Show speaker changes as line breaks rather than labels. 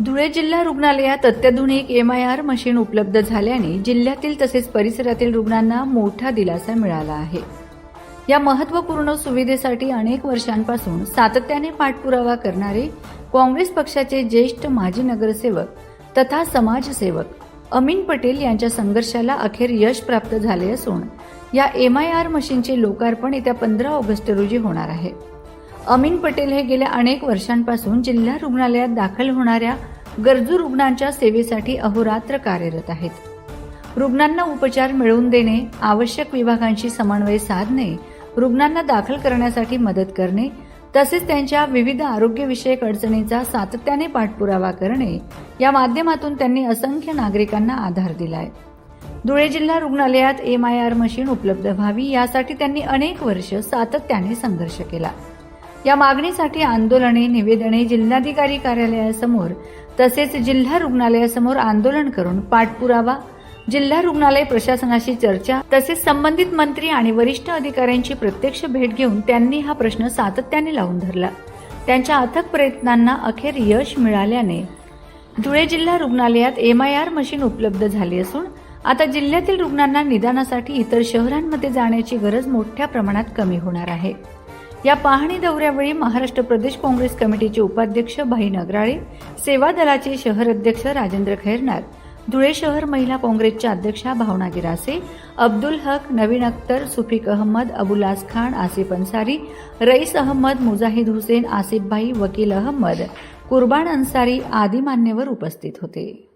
धुळे जिल्हा रुग्णालयात अत्याधुनिक MRI मशीन उपलब्ध झाल्याने जिल्ह्यातील तसेच परिसरातील रुग्णांना मोठा दिलासा मिळाला आहे। या महत्त्वपूर्ण सुविधेसाठी अनेक वर्षांपासून सातत्याने पाठपुरावा करणारे काँग्रेस पक्षाचे ज्येष्ठ माजी नगरसेवक तथा समाजसेवक अमीन पटेल यांच्या संघर्षाला अखेर यश प्राप्त झाले असून या MRI मशीनचे लोकार्पण येत्या 15 ऑगस्ट रोजी होणार आहे। अमीन पटेल हे गेल्या अनेक वर्षांपासून जिल्हा रुग्णालयात दाखल होणाऱ्या गरजू रुग्णांच्या सेवेसाठी अहोरात्र कार्यरत आहेत। रुग्णांना उपचार मिळवून देणे, आवश्यक विभागांशी समन्वय साधणे, रुग्णांना दाखल करण्यासाठी मदत करणे तसेच त्यांच्या विविध आरोग्यविषयक अडचणींचा सातत्याने पाठपुरावा करणे या माध्यमातून त्यांनी असंख्य नागरिकांना आधार दिलाय। धुळे जिल्हा रुग्णालयात MRI मशीन उपलब्ध व्हावी यासाठी त्यांनी अनेक वर्ष सातत्याने संघर्ष केला। या मागणीसाठी आंदोलने, निवेदने, जिल्हाधिकारी कार्यालयासमोर तसेच जिल्हा रुग्णालयासमोर आंदोलन करून पाठपुरावा, जिल्हा रुग्णालय प्रशासनाशी चर्चा तसेच संबंधित मंत्री आणि वरिष्ठ अधिकाऱ्यांची प्रत्यक्ष भेट घेऊन त्यांनी हा प्रश्न सातत्याने लावून धरला। त्यांच्या अथक प्रयत्नांना अखेर यश मिळाल्याने धुळे जिल्हा रुग्णालयात MRI मशीन उपलब्ध झाली असून आता जिल्ह्यातील रुग्णांना निदानासाठी इतर शहरांमध्ये जाण्याची गरज मोठ्या प्रमाणात कमी होणार आहे। या पाहणी दौऱ्यावेळी महाराष्ट्र प्रदेश काँग्रेस कमिटीचे उपाध्यक्ष भाई नगराळे, सेवा दलाचे शहर अध्यक्ष राजेंद्र खैरनार, धुळे शहर महिला काँग्रेसच्या अध्यक्षा भावना गिरासे, अब्दुल हक, नवीन अख्तर, सुफिक अहमद, अबुलास खान, आसिफ अन्सारी, रईस अहमद, मुजाहिद हुसेन, आसिफ भाई, वकील अहमद, कुर्बान अन्सारी आदी मान्यवर उपस्थित होते।